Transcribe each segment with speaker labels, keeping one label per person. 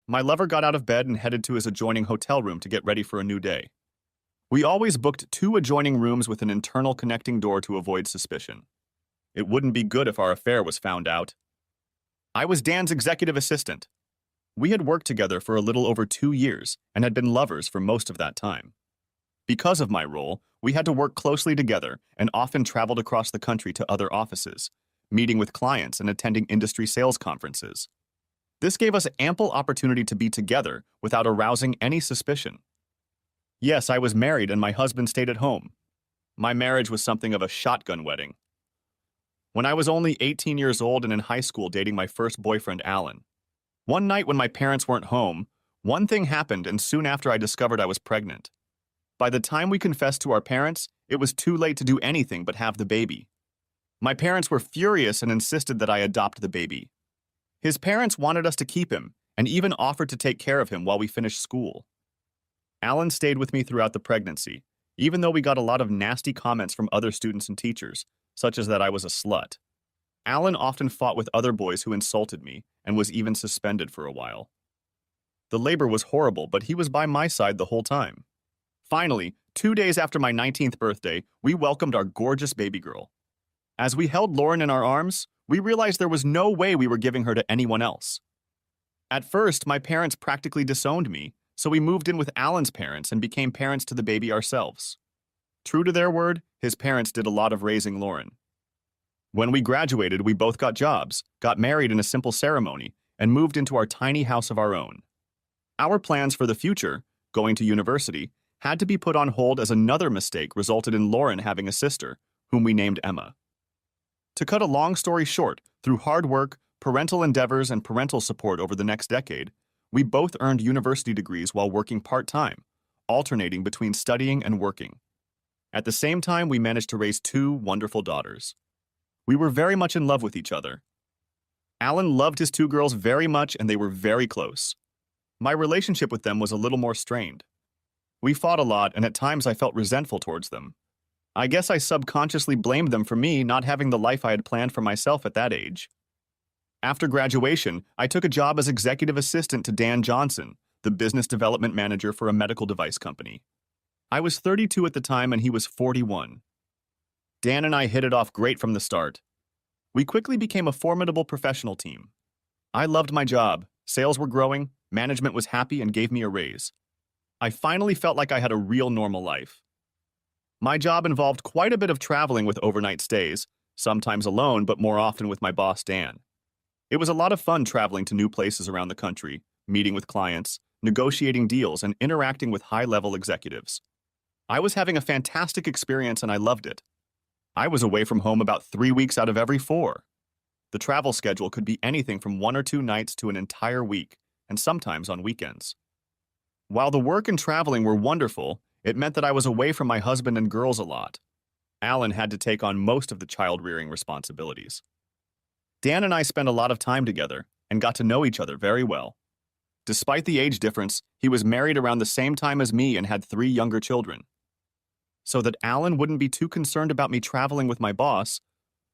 Speaker 1: My lover got out of bed and headed to his adjoining hotel room to get ready for a new day. We always booked two adjoining rooms with an internal connecting door to avoid suspicion. It wouldn't be good if our affair was found out. I was Dan's executive assistant. We had worked together for a little over 2 years and had been lovers for most of that time. Because of my role, we had to work closely together and often traveled across the country to other offices, meeting with clients and attending industry sales conferences. This gave us ample opportunity to be together without arousing any suspicion. Yes, I was married and my husband stayed at home. My marriage was something of a shotgun wedding. When I was only 18 years old and in high school dating my first boyfriend, Alan. One night when my parents weren't home, one thing happened and soon after I discovered I was pregnant. By the time we confessed to our parents, it was too late to do anything but have the baby. My parents were furious and insisted that I adopt the baby. His parents wanted us to keep him and even offered to take care of him while we finished school. Alan stayed with me throughout the pregnancy, even though we got a lot of nasty comments from other students and teachers, such as that I was a slut. Alan often fought with other boys who insulted me and was even suspended for a while. The labor was horrible, but he was by my side the whole time. Finally, 2 days after my 19th birthday, we welcomed our gorgeous baby girl. As we held Lauren in our arms, we realized there was no way we were giving her to anyone else. At first, my parents practically disowned me, so we moved in with Alan's parents and became parents to the baby ourselves. True to their word, his parents did a lot of raising Lauren. When we graduated, we both got jobs, got married in a simple ceremony, and moved into our tiny house of our own. Our plans for the future, going to university, had to be put on hold as another mistake resulted in Lauren having a sister, whom we named Emma. To cut a long story short, through hard work, parental endeavors, and parental support over the next decade, we both earned university degrees while working part-time, alternating between studying and working. At the same time, we managed to raise two wonderful daughters. We were very much in love with each other. Alan loved his two girls very much and they were very close. My relationship with them was a little more strained. We fought a lot and at times I felt resentful towards them. I guess I subconsciously blamed them for me not having the life I had planned for myself at that age. After graduation, I took a job as executive assistant to Dan Johnson, the business development manager for a medical device company. I was 32 at the time and he was 41. Dan and I hit it off great from the start. We quickly became a formidable professional team. I loved my job, sales were growing, management was happy and gave me a raise. I finally felt like I had a real normal life. My job involved quite a bit of traveling with overnight stays, sometimes alone but more often with my boss Dan. It was a lot of fun traveling to new places around the country, meeting with clients, negotiating deals, and interacting with high-level executives. I was having a fantastic experience and I loved it. I was away from home about 3 weeks out of every 4. The travel schedule could be anything from 1 or 2 nights to an entire week, and sometimes on weekends. While the work and traveling were wonderful, it meant that I was away from my husband and girls a lot. Alan had to take on most of the child-rearing responsibilities. Dan and I spent a lot of time together and got to know each other very well. Despite the age difference, he was married around the same time as me and had 3 younger children. So that Alan wouldn't be too concerned about me traveling with my boss,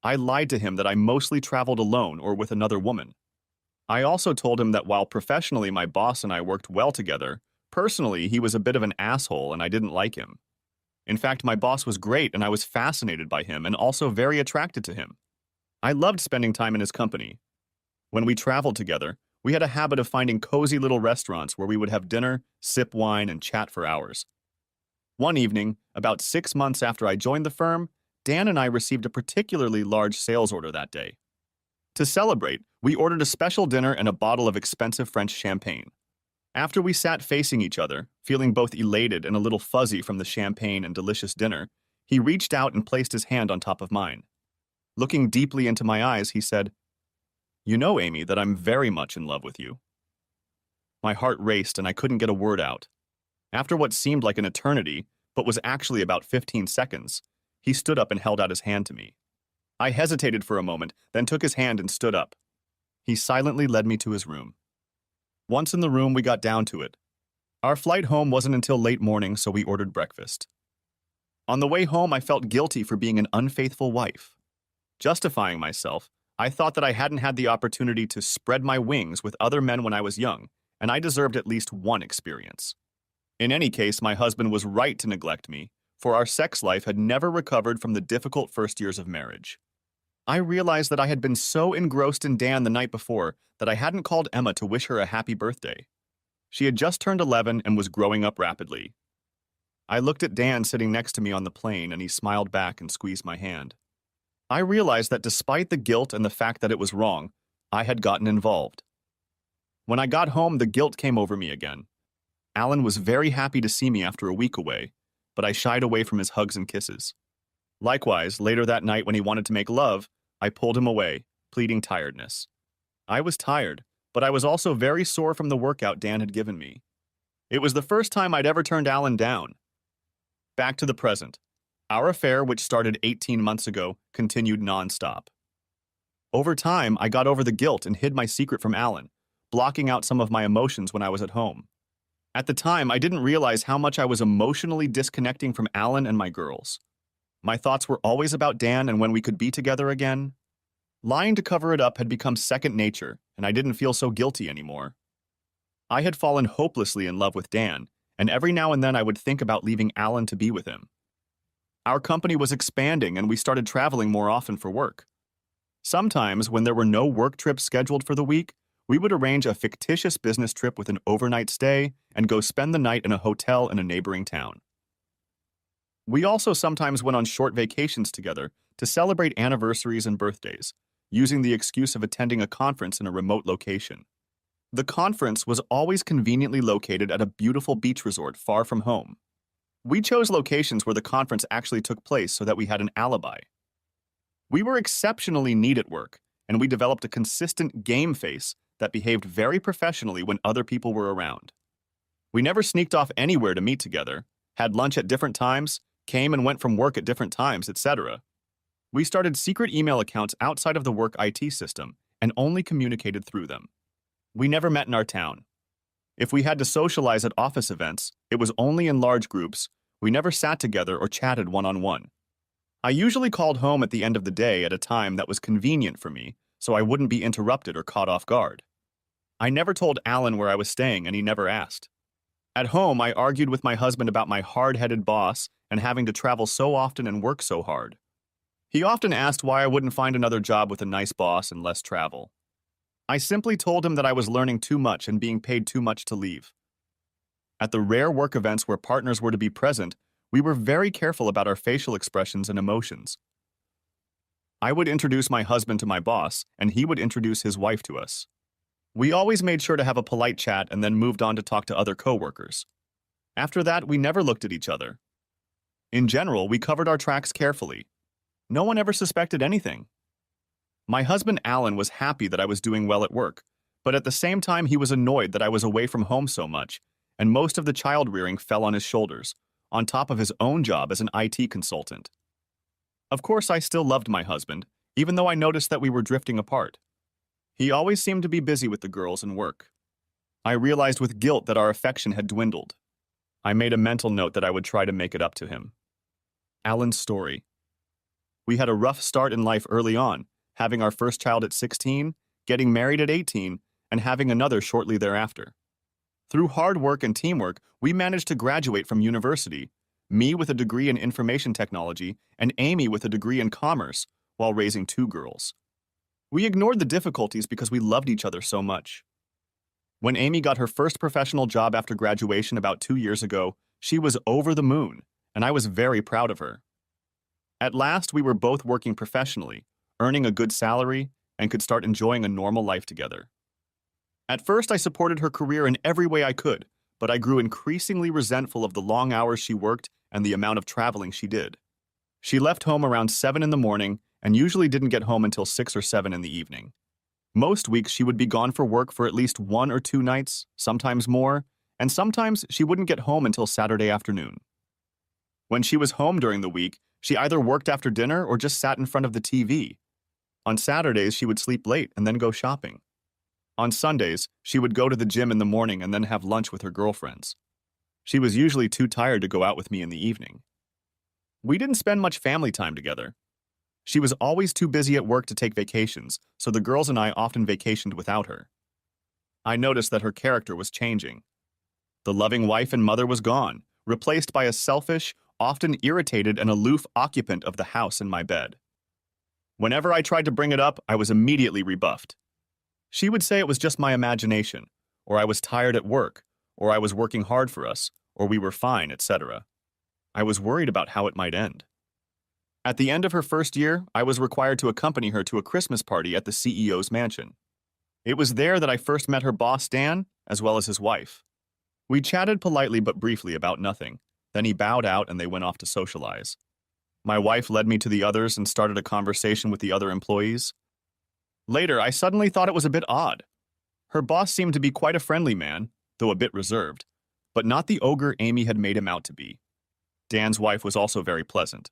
Speaker 1: I lied to him that I mostly traveled alone or with another woman. I also told him that while professionally my boss and I worked well together, personally he was a bit of an asshole and I didn't like him. In fact, my boss was great and I was fascinated by him and also very attracted to him. I loved spending time in his company. When we traveled together, we had a habit of finding cozy little restaurants where we would have dinner, sip wine, and chat for hours. One evening, about 6 months after I joined the firm, Dan and I received a particularly large sales order that day. To celebrate, we ordered a special dinner and a bottle of expensive French champagne. After we sat facing each other, feeling both elated and a little fuzzy from the champagne and delicious dinner, he reached out and placed his hand on top of mine. Looking deeply into my eyes, he said, "You know, Amy, that I'm very much in love with you." My heart raced and I couldn't get a word out. After what seemed like an eternity, but was actually about 15 seconds, he stood up and held out his hand to me. I hesitated for a moment, then took his hand and stood up. He silently led me to his room. Once in the room, we got down to it. Our flight home wasn't until late morning, so we ordered breakfast. On the way home, I felt guilty for being an unfaithful wife. Justifying myself, I thought that I hadn't had the opportunity to spread my wings with other men when I was young, and I deserved at least one experience. In any case, my husband was right to neglect me, for our sex life had never recovered from the difficult first years of marriage. I realized that I had been so engrossed in Dan the night before that I hadn't called Emma to wish her a happy birthday. She had just turned 11 and was growing up rapidly. I looked at Dan sitting next to me on the plane, and he smiled back and squeezed my hand. I realized that despite the guilt and the fact that it was wrong, I had gotten involved. When I got home, the guilt came over me again. Alan was very happy to see me after a week away, but I shied away from his hugs and kisses. Likewise, later that night when he wanted to make love, I pulled him away, pleading tiredness. I was tired, but I was also very sore from the workout Dan had given me. It was the first time I'd ever turned Alan down. Back to the present. Our affair, which started 18 months ago, continued nonstop. Over time, I got over the guilt and hid my secret from Alan, blocking out some of my emotions when I was at home. At the time, I didn't realize how much I was emotionally disconnecting from Alan and my girls. My thoughts were always about Dan and when we could be together again. Lying to cover it up had become second nature, and I didn't feel so guilty anymore. I had fallen hopelessly in love with Dan, and every now and then I would think about leaving Alan to be with him. Our company was expanding, and we started traveling more often for work. Sometimes, when there were no work trips scheduled for the week, we would arrange a fictitious business trip with an overnight stay and go spend the night in a hotel in a neighboring town. We also sometimes went on short vacations together to celebrate anniversaries and birthdays, using the excuse of attending a conference in a remote location. The conference was always conveniently located at a beautiful beach resort far from home. We chose locations where the conference actually took place so that we had an alibi. We were exceptionally neat at work, and we developed a consistent game face that behaved very professionally when other people were around. We never sneaked off anywhere to meet together, had lunch at different times, came and went from work at different times, etc. We started secret email accounts outside of the work IT system and only communicated through them. We never met in our town. If we had to socialize at office events, it was only in large groups. We never sat together or chatted one-on-one. I usually called home at the end of the day at a time that was convenient for me, so I wouldn't be interrupted or caught off guard. I never told Alan where I was staying, and he never asked. At home, I argued with my husband about my hard-headed boss and having to travel so often and work so hard. He often asked why I wouldn't find another job with a nice boss and less travel. I simply told him that I was learning too much and being paid too much to leave. At the rare work events where partners were to be present, we were very careful about our facial expressions and emotions. I would introduce my husband to my boss, and he would introduce his wife to us. We always made sure to have a polite chat and then moved on to talk to other coworkers. After that, we never looked at each other. In general, we covered our tracks carefully. No one ever suspected anything. My husband Alan was happy that I was doing well at work, but at the same time he was annoyed that I was away from home so much, and most of the child rearing fell on his shoulders, on top of his own job as an IT consultant. Of course, I still loved my husband, even though I noticed that we were drifting apart. He always seemed to be busy with the girls and work. I realized with guilt that our affection had dwindled. I made a mental note that I would try to make it up to him. Alan's story. We had a rough start in life early on, having our first child at 16, getting married at 18, and having another shortly thereafter. Through hard work and teamwork, we managed to graduate from university, me with a degree in information technology and Amy with a degree in commerce, while raising 2 girls. We ignored the difficulties because we loved each other so much. When Amy got her first professional job after graduation about 2 years ago, she was over the moon, and I was very proud of her. At last, we were both working professionally, earning a good salary, and could start enjoying a normal life together. At first, I supported her career in every way I could, but I grew increasingly resentful of the long hours she worked and the amount of traveling she did. She left home around 7 in the morning and usually didn't get home until 6 or 7 in the evening. Most weeks, she would be gone for work for at least 1 or 2 nights, sometimes more, and sometimes she wouldn't get home until Saturday afternoon. When she was home during the week, she either worked after dinner or just sat in front of the TV. On Saturdays, she would sleep late and then go shopping. On Sundays, she would go to the gym in the morning and then have lunch with her girlfriends. She was usually too tired to go out with me in the evening. We didn't spend much family time together. She was always too busy at work to take vacations, so the girls and I often vacationed without her. I noticed that her character was changing. The loving wife and mother was gone, replaced by a selfish, often irritated and aloof occupant of the house in my bed. Whenever I tried to bring it up, I was immediately rebuffed. She would say it was just my imagination, or I was tired at work, or I was working hard for us, or we were fine, etc. I was worried about how it might end. At the end of her first year, I was required to accompany her to a Christmas party at the CEO's mansion. It was there that I first met her boss, Dan, as well as his wife. We chatted politely but briefly about nothing. Then he bowed out and they went off to socialize. My wife led me to the others and started a conversation with the other employees. Later, I suddenly thought it was a bit odd. Her boss seemed to be quite a friendly man, though a bit reserved, but not the ogre Amy had made him out to be. Dan's wife was also very pleasant.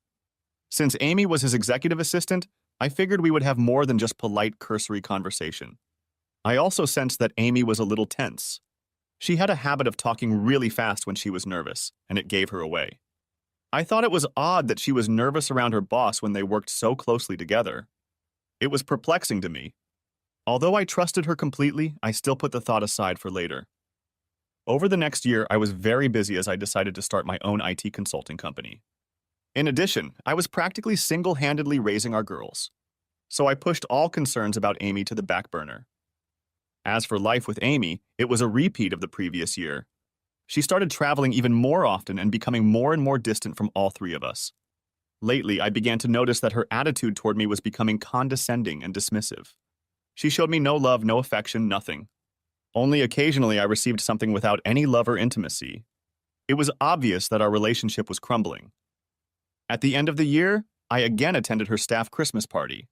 Speaker 1: Since Amy was his executive assistant, I figured we would have more than just polite, cursory conversation. I also sensed that Amy was a little tense. She had a habit of talking really fast when she was nervous, and it gave her away. I thought it was odd that she was nervous around her boss when they worked so closely together. It was perplexing to me. Although I trusted her completely, I still put the thought aside for later. Over the next year, I was very busy as I decided to start my own IT consulting company. In addition, I was practically single-handedly raising our girls. So I pushed all concerns about Amy to the back burner. As for life with Amy, it was a repeat of the previous year. She started traveling even more often and becoming more and more distant from all three of us. Lately, I began to notice that her attitude toward me was becoming condescending and dismissive. She showed me no love, no affection, nothing. Only occasionally I received something without any love or intimacy. It was obvious that our relationship was crumbling. At the end of the year, I again attended her staff Christmas party.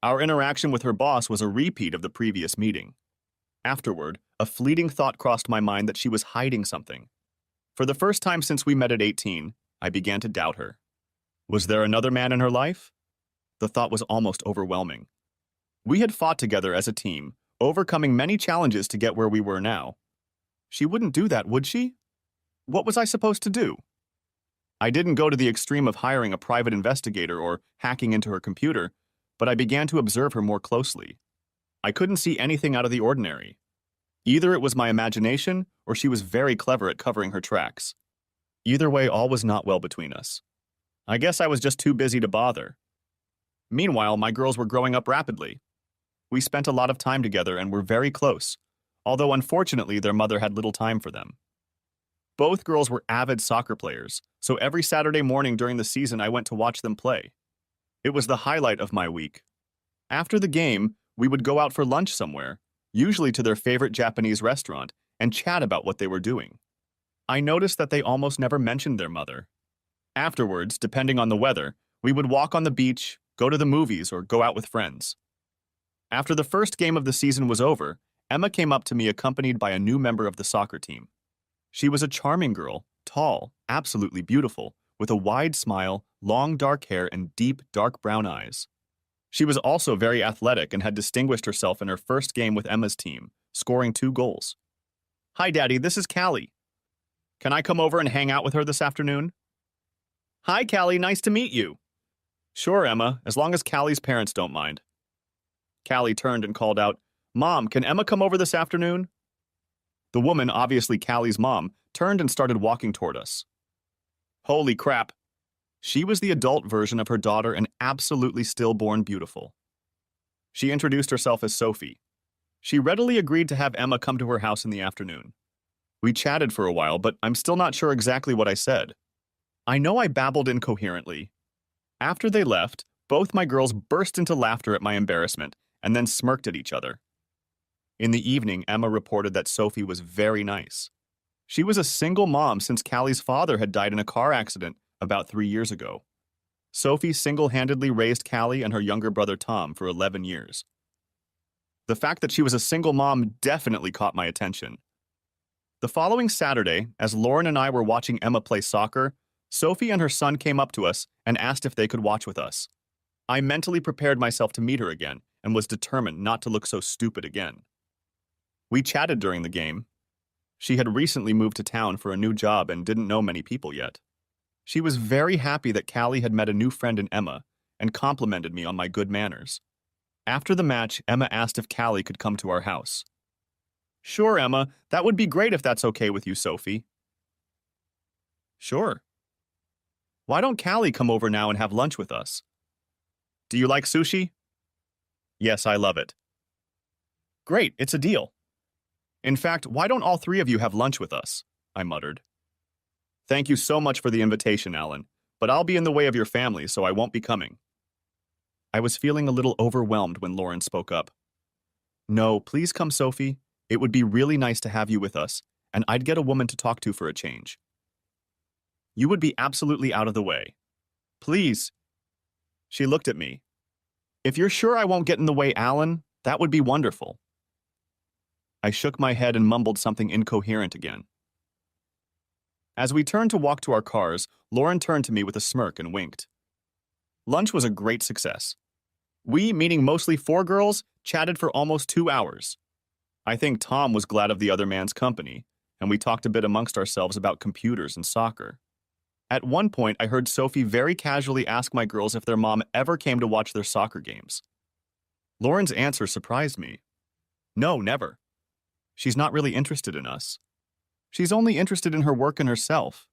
Speaker 1: Our interaction with her boss was a repeat of the previous meeting. Afterward, a fleeting thought crossed my mind that she was hiding something. For the first time since we met at 18, I began to doubt her. Was there another man in her life? The thought was almost overwhelming. We had fought together as a team, overcoming many challenges to get where we were now. She wouldn't do that, would she? What was I supposed to do? I didn't go to the extreme of hiring a private investigator or hacking into her computer, but I began to observe her more closely. I couldn't see anything out of the ordinary. Either it was my imagination, or she was very clever at covering her tracks. Either way, all was not well between us. I guess I was just too busy to bother. Meanwhile, my girls were growing up rapidly. We spent a lot of time together and were very close, although unfortunately their mother had little time for them. Both girls were avid soccer players, so every Saturday morning during the season I went to watch them play. It was the highlight of my week. After the game, we would go out for lunch somewhere, usually to their favorite Japanese restaurant, and chat about what they were doing. I noticed that they almost never mentioned their mother. Afterwards, depending on the weather, we would walk on the beach, go to the movies, or go out with friends. After the first game of the season was over, Emma came up to me accompanied by a new member of the soccer team. She was a charming girl, tall, absolutely beautiful, with a wide smile, long dark hair, and deep, dark brown eyes. She was also very athletic and had distinguished herself in her first game with Emma's team, scoring 2 goals. "Hi, Daddy, this is Callie. Can I come over and hang out with her this afternoon?" "Hi, Callie, nice to meet you." "Sure, Emma, as long as Callie's parents don't mind." Callie turned and called out, "Mom, can Emma come over this afternoon?" The woman, obviously Callie's mom, turned and started walking toward us. Holy crap. She was the adult version of her daughter and absolutely stillborn beautiful. She introduced herself as Sophie. She readily agreed to have Emma come to her house in the afternoon. We chatted for a while, but I'm still not sure exactly what I said. I know I babbled incoherently. After they left, both my girls burst into laughter at my embarrassment and then smirked at each other. In the evening, Emma reported that Sophie was very nice. She was a single mom since Callie's father had died in a car accident about 3 years ago. Sophie single-handedly raised Callie and her younger brother Tom for 11 years. The fact that she was a single mom definitely caught my attention. The following Saturday, as Lauren and I were watching Emma play soccer, Sophie and her son came up to us and asked if they could watch with us. I mentally prepared myself to meet her again and was determined not to look so stupid again. We chatted during the game. She had recently moved to town for a new job and didn't know many people yet. She was very happy that Callie had met a new friend in Emma and complimented me on my good manners. After the match, Emma asked if Callie could come to our house. Sure, Emma, that would be great if that's okay with you, Sophie. Sure. Why don't Callie come over now and have lunch with us? Do you like sushi? Yes, I love it. Great, it's a deal. In fact, why don't all three of you have lunch with us? I muttered. Thank you so much for the invitation, Alan, but I'll be in the way of your family, so I won't be coming. I was feeling a little overwhelmed when Lauren spoke up. No, please come, Sophie. It would be really nice to have you with us, and I'd get a woman to talk to for a change. You would be absolutely out of the way. Please. She looked at me. If you're sure I won't get in the way, Alan, that would be wonderful. I shook my head and mumbled something incoherent again. As we turned to walk to our cars, Lauren turned to me with a smirk and winked. Lunch was a great success. We, meaning mostly four girls, chatted for almost 2 hours. I think Tom was glad of the other man's company, and we talked a bit amongst ourselves about computers and soccer. At one point, I heard Sophie very casually ask my girls if their mom ever came to watch their soccer games. Lauren's answer surprised me. No, never. She's not really interested in us. She's only interested in her work and herself.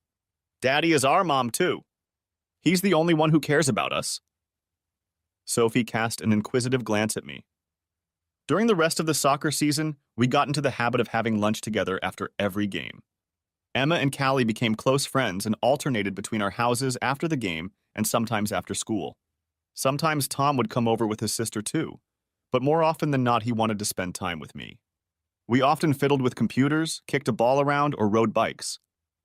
Speaker 1: Daddy is our mom, too. He's the only one who cares about us. Sophie cast an inquisitive glance at me. During the rest of the soccer season, we got into the habit of having lunch together after every game. Emma and Callie became close friends and alternated between our houses after the game and sometimes after school. Sometimes Tom would come over with his sister too, but more often than not he wanted to spend time with me. We often fiddled with computers, kicked a ball around, or rode bikes.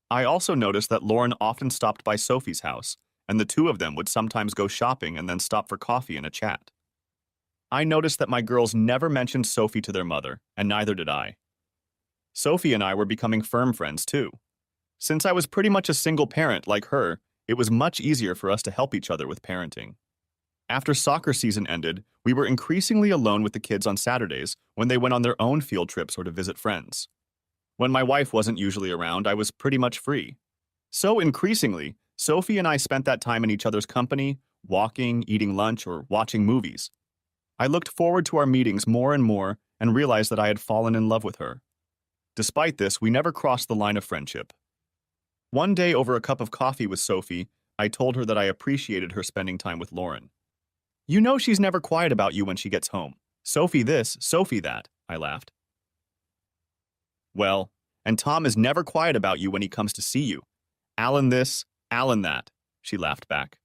Speaker 1: I also noticed that Lauren often stopped by Sophie's house, and the two of them would sometimes go shopping and then stop for coffee and a chat. I noticed that my girls never mentioned Sophie to their mother, and neither did I. Sophie and I were becoming firm friends too. Since I was pretty much a single parent like her, it was much easier for us to help each other with parenting. After soccer season ended, we were increasingly alone with the kids on Saturdays when they went on their own field trips or to visit friends. When my wife wasn't usually around, I was pretty much free. So increasingly, Sophie and I spent that time in each other's company, walking, eating lunch, or watching movies. I looked forward to our meetings more and more and realized that I had fallen in love with her. Despite this, we never crossed the line of friendship. One day over a cup of coffee with Sophie, I told her that I appreciated her spending time with Lauren. You know she's never quiet about you when she gets home. Sophie this, Sophie that, I laughed. Well, and Tom is never quiet about you when he comes to see you. Alan this, Alan that, she laughed back.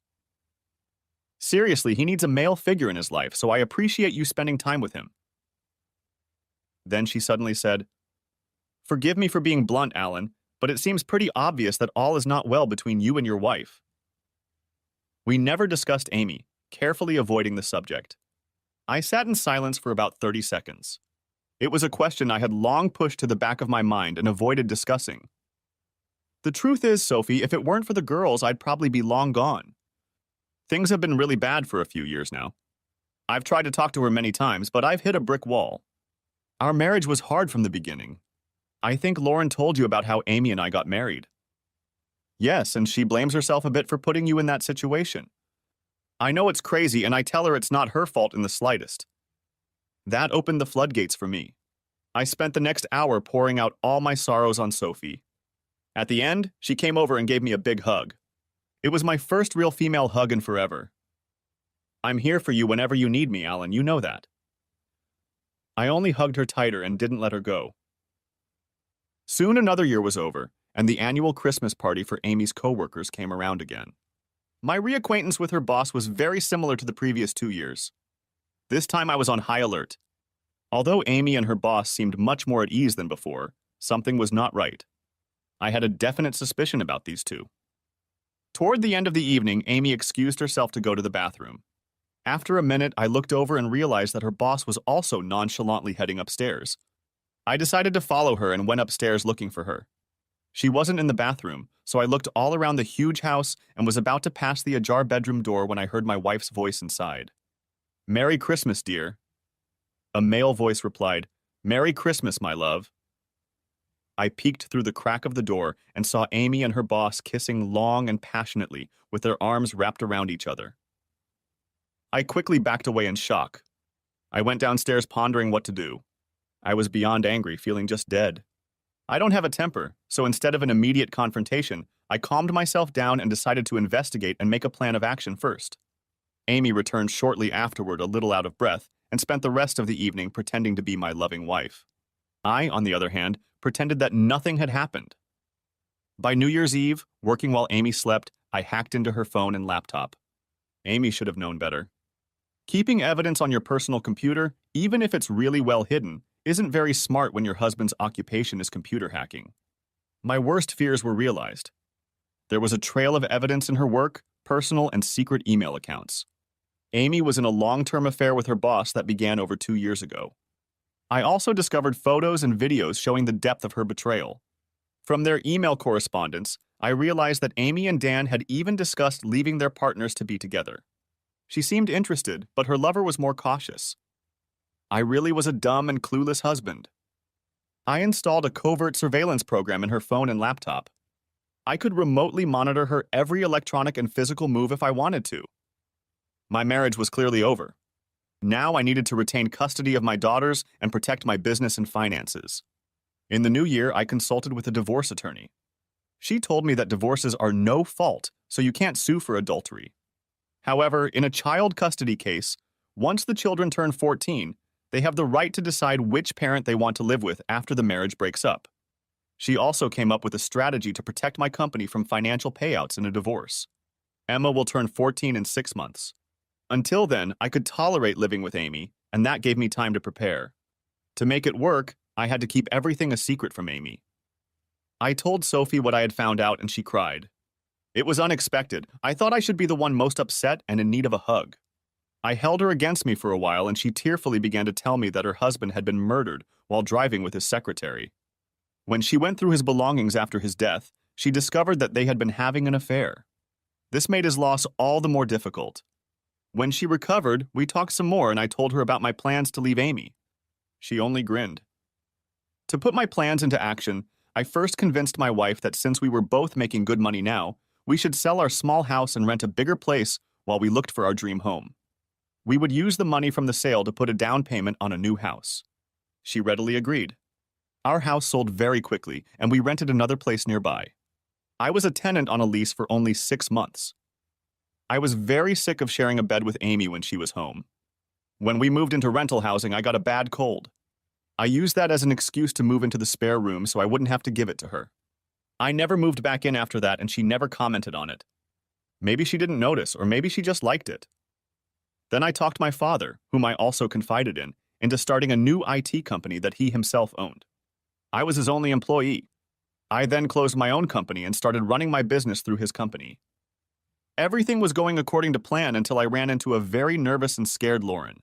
Speaker 1: Seriously, he needs a male figure in his life, so I appreciate you spending time with him. Then she suddenly said, Forgive me for being blunt, Alan, but it seems pretty obvious that all is not well between you and your wife. We never discussed Amy, carefully avoiding the subject. I sat in silence for about 30 seconds. It was a question I had long pushed to the back of my mind and avoided discussing. The truth is, Sophie, if it weren't for the girls, I'd probably be long gone. Things have been really bad for a few years now. I've tried to talk to her many times, but I've hit a brick wall. Our marriage was hard from the beginning. I think Lauren told you about how Amy and I got married. Yes, and she blames herself a bit for putting you in that situation. I know it's crazy, and I tell her it's not her fault in the slightest. That opened the floodgates for me. I spent the next hour pouring out all my sorrows on Sophie. At the end, she came over and gave me a big hug. It was my first real female hug in forever. I'm here for you whenever you need me, Alan, you know that. I only hugged her tighter and didn't let her go. Soon another year was over, and the annual Christmas party for Amy's coworkers came around again. My reacquaintance with her boss was very similar to the previous 2 years. This time I was on high alert. Although Amy and her boss seemed much more at ease than before, something was not right. I had a definite suspicion about these two. Toward the end of the evening, Amy excused herself to go to the bathroom. After a minute, I looked over and realized that her boss was also nonchalantly heading upstairs. I decided to follow her and went upstairs looking for her. She wasn't in the bathroom, so I looked all around the huge house and was about to pass the ajar bedroom door when I heard my wife's voice inside. Merry Christmas, dear. A male voice replied, Merry Christmas, my love. I peeked through the crack of the door and saw Amy and her boss kissing long and passionately with their arms wrapped around each other. I quickly backed away in shock. I went downstairs pondering what to do. I was beyond angry, feeling just dead. I don't have a temper, so instead of an immediate confrontation, I calmed myself down and decided to investigate and make a plan of action first. Amy returned shortly afterward, a little out of breath, and spent the rest of the evening pretending to be my loving wife. I, on the other hand, pretended that nothing had happened. By New Year's Eve, working while Amy slept, I hacked into her phone and laptop. Amy should have known better. Keeping evidence on your personal computer, even if it's really well hidden, isn't very smart when your husband's occupation is computer hacking. My worst fears were realized. There was a trail of evidence in her work, personal, and secret email accounts. Amy was in a long-term affair with her boss that began over 2 years ago. I also discovered photos and videos showing the depth of her betrayal. From their email correspondence, I realized that Amy and Dan had even discussed leaving their partners to be together. She seemed interested, but her lover was more cautious. I really was a dumb and clueless husband. I installed a covert surveillance program in her phone and laptop. I could remotely monitor her every electronic and physical move if I wanted to. My marriage was clearly over. Now I needed to retain custody of my daughters and protect my business and finances. In the new year, I consulted with a divorce attorney. She told me that divorces are no fault, so you can't sue for adultery. However, in a child custody case, once the children turn 14, they have the right to decide which parent they want to live with after the marriage breaks up. She also came up with a strategy to protect my company from financial payouts in a divorce. Emma will turn 14 in 6 months. Until then, I could tolerate living with Amy, and that gave me time to prepare. To make it work, I had to keep everything a secret from Amy. I told Sophie what I had found out, and she cried. It was unexpected. I thought I should be the one most upset and in need of a hug. I held her against me for a while, and she tearfully began to tell me that her husband had been murdered while driving with his secretary. When she went through his belongings after his death, she discovered that they had been having an affair. This made his loss all the more difficult. When she recovered, we talked some more, and I told her about my plans to leave Amy. She only grinned. To put my plans into action, I first convinced my wife that since we were both making good money now, we should sell our small house and rent a bigger place while we looked for our dream home. We would use the money from the sale to put a down payment on a new house. She readily agreed. Our house sold very quickly, and we rented another place nearby. I was a tenant on a lease for only 6 months. I was very sick of sharing a bed with Amy when she was home. When we moved into rental housing, I got a bad cold. I used that as an excuse to move into the spare room so I wouldn't have to give it to her. I never moved back in after that, and she never commented on it. Maybe she didn't notice, or maybe she just liked it. Then I talked my father, whom I also confided in, into starting a new IT company that he himself owned. I was his only employee. I then closed my own company and started running my business through his company. Everything was going according to plan until I ran into a very nervous and scared Lauren.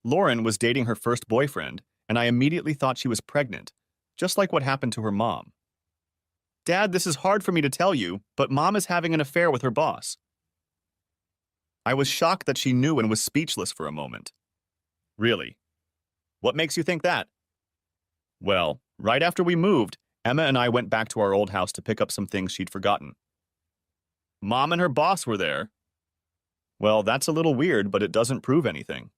Speaker 1: Lauren was dating her first boyfriend, and I immediately thought she was pregnant, just like what happened to her mom. Dad, this is hard for me to tell you, but Mom is having an affair with her boss. I was shocked that she knew and was speechless for a moment. Really? What makes you think that? Well, right after we moved, Emma and I went back to our old house to pick up some things she'd forgotten. Mom and her boss were there. Well, that's a little weird, but it doesn't prove anything.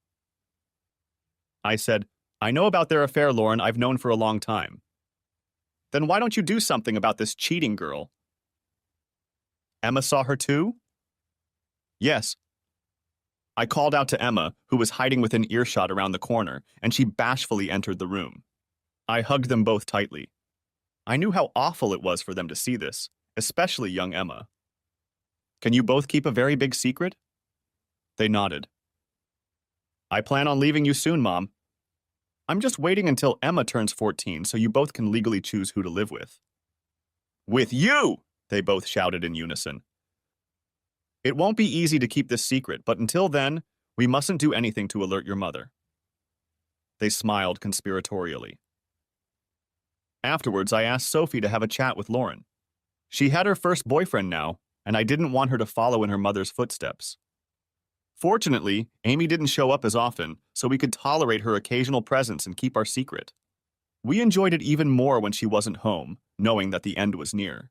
Speaker 1: I said, I know about their affair, Lauren. I've known for a long time. Then why don't you do something about this cheating girl? Emma saw her too? Yes. I called out to Emma, who was hiding within earshot around the corner, and she bashfully entered the room. I hugged them both tightly. I knew how awful it was for them to see this, especially young Emma. Can you both keep a very big secret? They nodded. I plan on leaving you soon, Mom. I'm just waiting until Emma turns 14 so you both can legally choose who to live with. With you! They both shouted in unison. It won't be easy to keep this secret, but until then, we mustn't do anything to alert your mother. They smiled conspiratorially. Afterwards, I asked Sophie to have a chat with Lauren. She had her first boyfriend now, and I didn't want her to follow in her mother's footsteps. Fortunately, Amy didn't show up as often, so we could tolerate her occasional presence and keep our secret. We enjoyed it even more when she wasn't home, knowing that the end was near.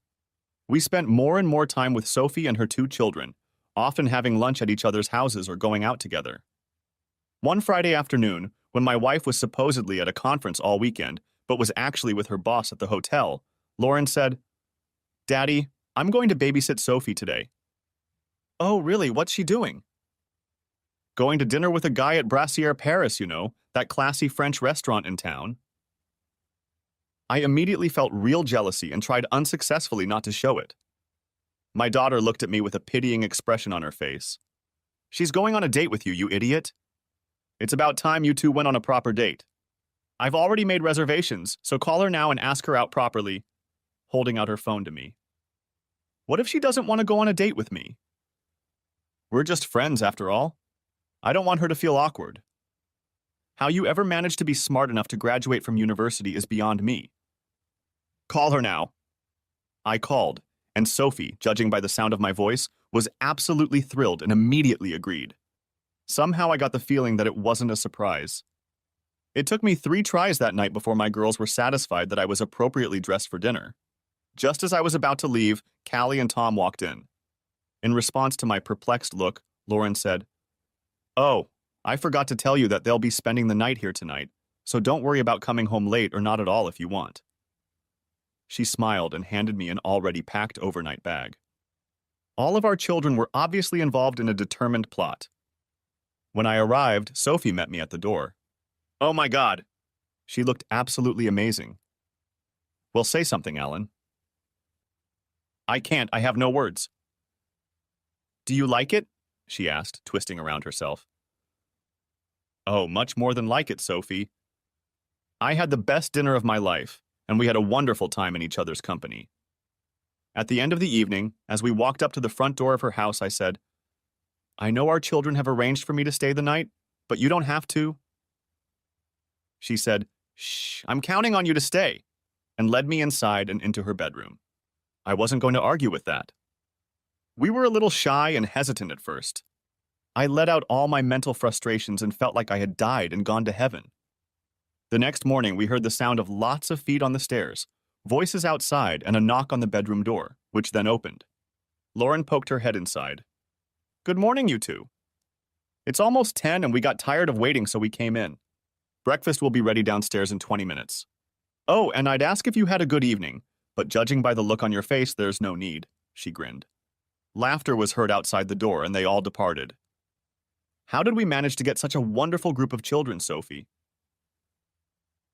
Speaker 1: We spent more and more time with Sophie and her 2 children, often having lunch at each other's houses or going out together. One Friday afternoon, When my wife was supposedly at a conference all weekend, but was actually with her boss at the hotel, Lauren said, "Daddy, I'm going to babysit Sophie today." "Oh, really? What's she doing?" "Going to dinner with a guy at Brassiere Paris, that classy French restaurant in town." I immediately felt real jealousy and tried unsuccessfully not to show it. My daughter looked at me with a pitying expression on her face. "She's going on a date with you, you idiot. It's about time you two went on a proper date. I've already made reservations, so call her now and ask her out properly," holding out her phone to me. "What if she doesn't want to go on a date with me? We're just friends after all. I don't want her to feel awkward. How you ever managed to be smart enough to graduate from university is beyond me. Call her now." I called, and Sophie, judging by the sound of my voice, was absolutely thrilled and immediately agreed. Somehow I got the feeling that it wasn't a surprise. It took me 3 tries that night before my girls were satisfied that I was appropriately dressed for dinner. Just as I was about to leave, Callie and Tom walked in. In response to my perplexed look, Lauren said, "Oh, I forgot to tell you that they'll be spending the night here tonight, so don't worry about coming home late or not at all if you want." She smiled and handed me an already packed overnight bag. All of our children were obviously involved in a determined plot. When I arrived, Sophie met me at the door. "Oh my God." She looked absolutely amazing. "Well, say something, Alan." "I can't. I have no words." "Do you like it?" she asked, twisting around herself. "Oh, much more than like it, Sophie. I had the best dinner of my life, and we had a wonderful time in each other's company." At the end of the evening, as we walked up to the front door of her house, I said, "I know our children have arranged for me to stay the night, but you don't have to." She said, "Shh, I'm counting on you to stay," and led me inside and into her bedroom. I wasn't going to argue with that. We were a little shy and hesitant at first. I let out all my mental frustrations and felt like I had died and gone to heaven. The next morning, we heard the sound of lots of feet on the stairs, voices outside, and a knock on the bedroom door, which then opened. Lauren poked her head inside. "Good morning, you two. It's almost 10 and we got tired of waiting, so we came in. Breakfast will be ready downstairs in 20 minutes. Oh, and I'd ask if you had a good evening, but judging by the look on your face, there's no need," she grinned. Laughter was heard outside the door, and they all departed. "How did we manage to get such a wonderful group of children, Sophie?"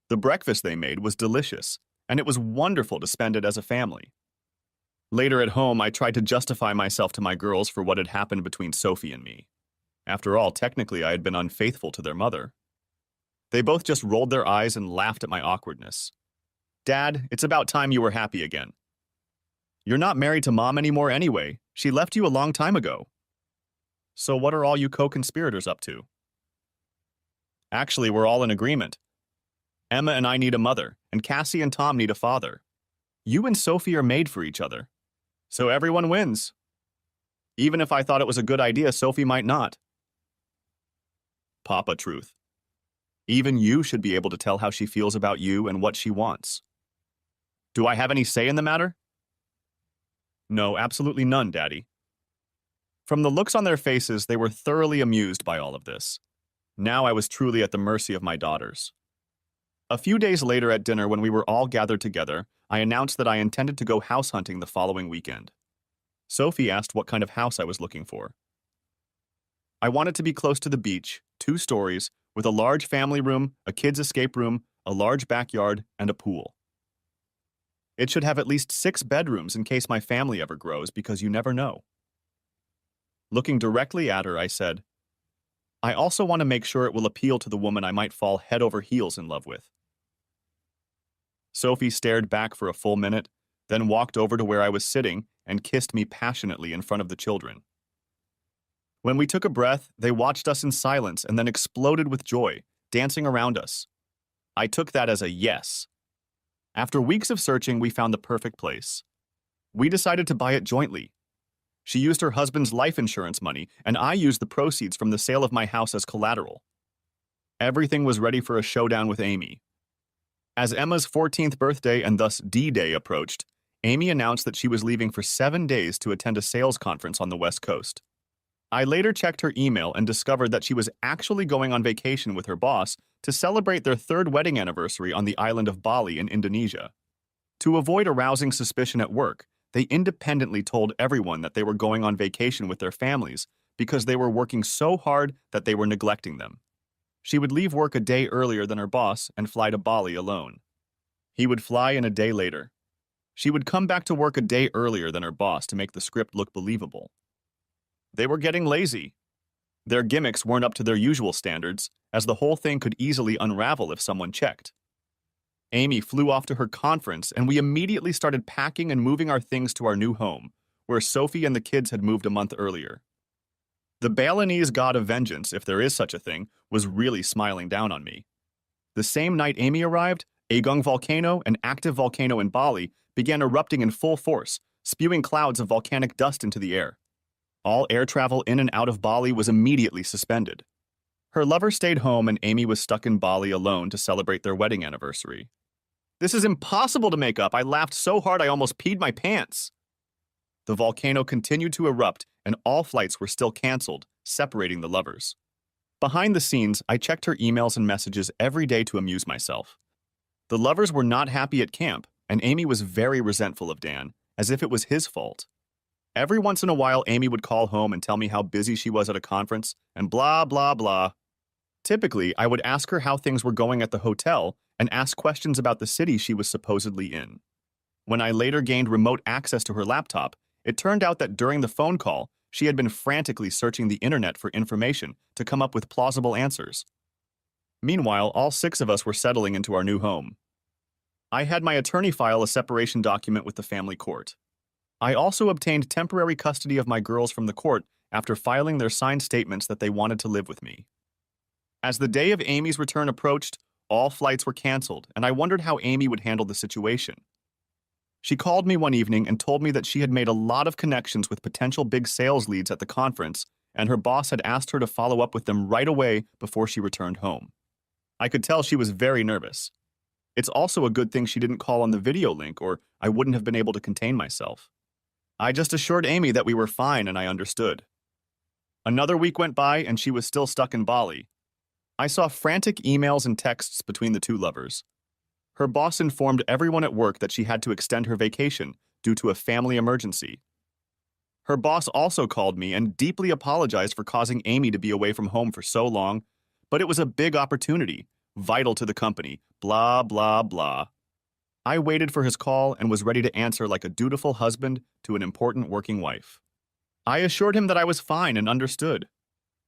Speaker 1: The breakfast they made was delicious, and it was wonderful to spend it as a family. Later at home, I tried to justify myself to my girls for what had happened between Sophie and me. After all, technically, I had been unfaithful to their mother. They both just rolled their eyes and laughed at my awkwardness. "Dad, it's about time you were happy again. You're not married to Mom anymore anyway. She left you a long time ago. So what are all you co-conspirators up to?" "Actually, we're all in agreement. Emma and I need a mother, and Cassie and Tom need a father. You and Sophie are made for each other. So everyone wins. Even if I thought it was a good idea, Sophie might not." Papa truth. Even you should be able to tell how she feels about you and what she wants. Do I have any say in the matter? No, absolutely none, Daddy. From the looks on their faces, they were thoroughly amused by all of this. Now I was truly at the mercy of my daughters. A few days later at dinner, when we were all gathered together, I announced that I intended to go house hunting the following weekend. Sophie asked what kind of house I was looking for. I wanted to be close to the beach, 2 stories, with a large family room, a kids' escape room, a large backyard, and a pool. It should have at least 6 bedrooms in case my family ever grows, because you never know. Looking directly at her, I said, "I also want to make sure it will appeal to the woman I might fall head over heels in love with." Sophie stared back for a full minute, then walked over to where I was sitting and kissed me passionately in front of the children. When we took a breath, they watched us in silence and then exploded with joy, dancing around us. I took that as a yes. After weeks of searching, we found the perfect place. We decided to buy it jointly. She used her husband's life insurance money, and I used the proceeds from the sale of my house as collateral. Everything was ready for a showdown with Amy. As Emma's 14th birthday and thus D-Day approached, Amy announced that she was leaving for 7 days to attend a sales conference on the West Coast. I later checked her email and discovered that she was actually going on vacation with her boss to celebrate their third wedding anniversary on the island of Bali in Indonesia. To avoid arousing suspicion at work, they independently told everyone that they were going on vacation with their families because they were working so hard that they were neglecting them. She would leave work a day earlier than her boss and fly to Bali alone. He would fly in a day later. She would come back to work a day earlier than her boss to make the script look believable. They were getting lazy. Their gimmicks weren't up to their usual standards, as the whole thing could easily unravel if someone checked. Amy flew off to her conference, and we immediately started packing and moving our things to our new home, where Sophie and the kids had moved a month earlier. The Balinese god of vengeance, if there is such a thing, was really smiling down on me. The same night Amy arrived, Agung volcano, an active volcano in Bali, began erupting in full force, spewing clouds of volcanic dust into the air. All air travel in and out of Bali was immediately suspended. Her lover stayed home and Amy was stuck in Bali alone to celebrate their wedding anniversary. "This is impossible to make up. I laughed so hard I almost peed my pants." The volcano continued to erupt and all flights were still canceled, separating the lovers. Behind the scenes, I checked her emails and messages every day to amuse myself. The lovers were not happy at camp, and Amy was very resentful of Dan, as if it was his fault. Every once in a while, Amy would call home and tell me how busy she was at a conference, and blah, blah, blah. Typically, I would ask her how things were going at the hotel and ask questions about the city she was supposedly in. When I later gained remote access to her laptop, it turned out that during the phone call, she had been frantically searching the internet for information to come up with plausible answers. Meanwhile, all 6 of us were settling into our new home. I had my attorney file a separation document with the family court. I also obtained temporary custody of my girls from the court after filing their signed statements that they wanted to live with me. As the day of Amy's return approached, all flights were canceled, and I wondered how Amy would handle the situation. She called me one evening and told me that she had made a lot of connections with potential big sales leads at the conference, and her boss had asked her to follow up with them right away before she returned home. I could tell she was very nervous. It's also a good thing she didn't call on the video link, or I wouldn't have been able to contain myself. I just assured Amy that we were fine and I understood. Another week went by and she was still stuck in Bali. I saw frantic emails and texts between the two lovers. Her boss informed everyone at work that she had to extend her vacation due to a family emergency. Her boss also called me and deeply apologized for causing Amy to be away from home for so long, but it was a big opportunity, vital to the company, blah, blah, blah. I waited for his call and was ready to answer like a dutiful husband to an important working wife. I assured him that I was fine and understood.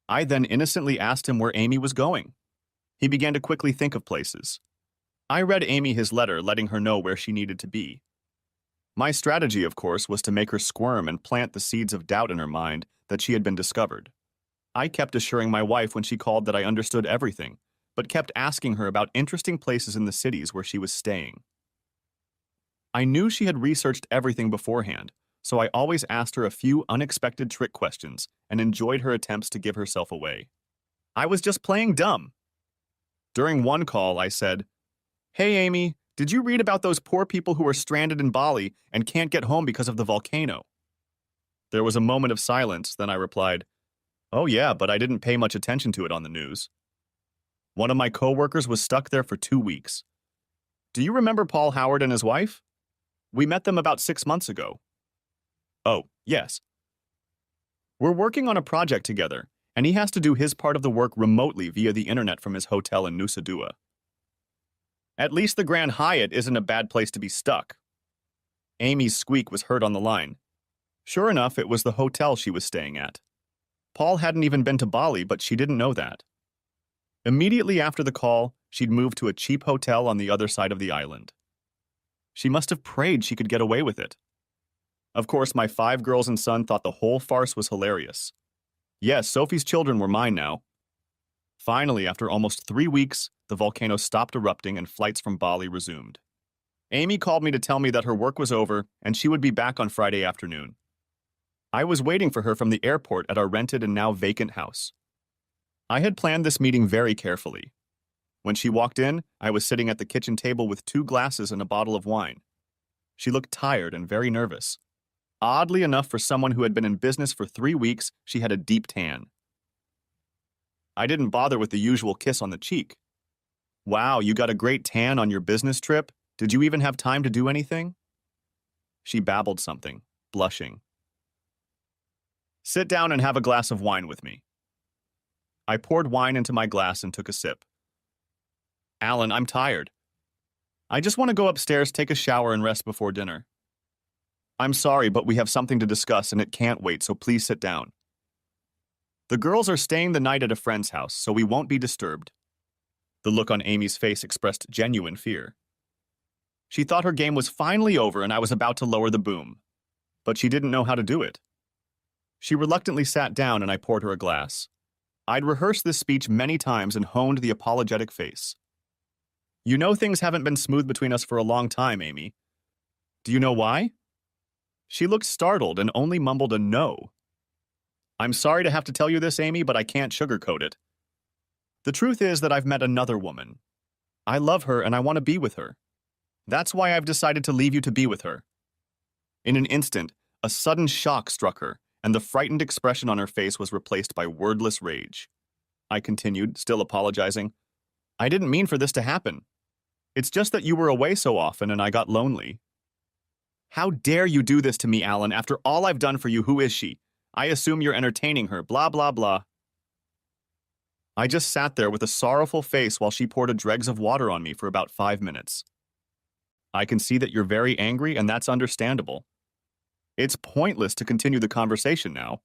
Speaker 1: I then innocently asked him where Amy was going. He began to quickly think of places. I read Amy his letter, letting her know where she needed to be. My strategy, of course, was to make her squirm and plant the seeds of doubt in her mind that she had been discovered. I kept assuring my wife when she called that I understood everything, but kept asking her about interesting places in the cities where she was staying. I knew she had researched everything beforehand, so I always asked her a few unexpected trick questions and enjoyed her attempts to give herself away. I was just playing dumb. During one call, I said, "Hey, Amy, did you read about those poor people who are stranded in Bali and can't get home because of the volcano?" There was a moment of silence, then I replied, "Oh yeah, but I didn't pay much attention to it on the news." One of my coworkers was stuck there for 2 weeks. "Do you remember Paul Howard and his wife? We met them about 6 months ago." "Oh, yes. We're working on a project together, and he has to do his part of the work remotely via the internet from his hotel in Nusa Dua. At least the Grand Hyatt isn't a bad place to be stuck." Amy's squeak was heard on the line. Sure enough, it was the hotel she was staying at. Paul hadn't even been to Bali, but she didn't know that. Immediately after the call, she'd moved to a cheap hotel on the other side of the island. She must have prayed she could get away with it. Of course, my 5 girls and son thought the whole farce was hilarious. Yes, Sophie's children were mine now. Finally, after almost 3 weeks, the volcano stopped erupting and flights from Bali resumed. Amy called me to tell me that her work was over and she would be back on Friday afternoon. I was waiting for her from the airport at our rented and now vacant house. I had planned this meeting very carefully. When she walked in, I was sitting at the kitchen table with 2 glasses and a bottle of wine. She looked tired and very nervous. Oddly enough, for someone who had been in business for 3 weeks, she had a deep tan. I didn't bother with the usual kiss on the cheek. Wow, you got a great tan on your business trip? Did you even have time to do anything? She babbled something, blushing. Sit down and have a glass of wine with me. I poured wine into my glass and took a sip. Alan, I'm tired. I just want to go upstairs, take a shower, and rest before dinner. I'm sorry, but we have something to discuss and it can't wait, so please sit down. The girls are staying the night at a friend's house, so we won't be disturbed. The look on Amy's face expressed genuine fear. She thought her game was finally over and I was about to lower the boom. But she didn't know how to do it. She reluctantly sat down and I poured her a glass. I'd rehearsed this speech many times and honed the apologetic face. You know things haven't been smooth between us for a long time, Amy. Do you know why? She looked startled and only mumbled a no. I'm sorry to have to tell you this, Amy, but I can't sugarcoat it. The truth is that I've met another woman. I love her and I want to be with her. That's why I've decided to leave you to be with her. In an instant, a sudden shock struck her, and the frightened expression on her face was replaced by wordless rage. I continued, still apologizing. I didn't mean for this to happen. It's just that you were away so often and I got lonely. How dare you do this to me, Alan? After all I've done for you, who is she? I assume you're entertaining her, blah, blah, blah. I just sat there with a sorrowful face while she poured a dregs of water on me for about 5 minutes. I can see that you're very angry, and that's understandable. It's pointless to continue the conversation now.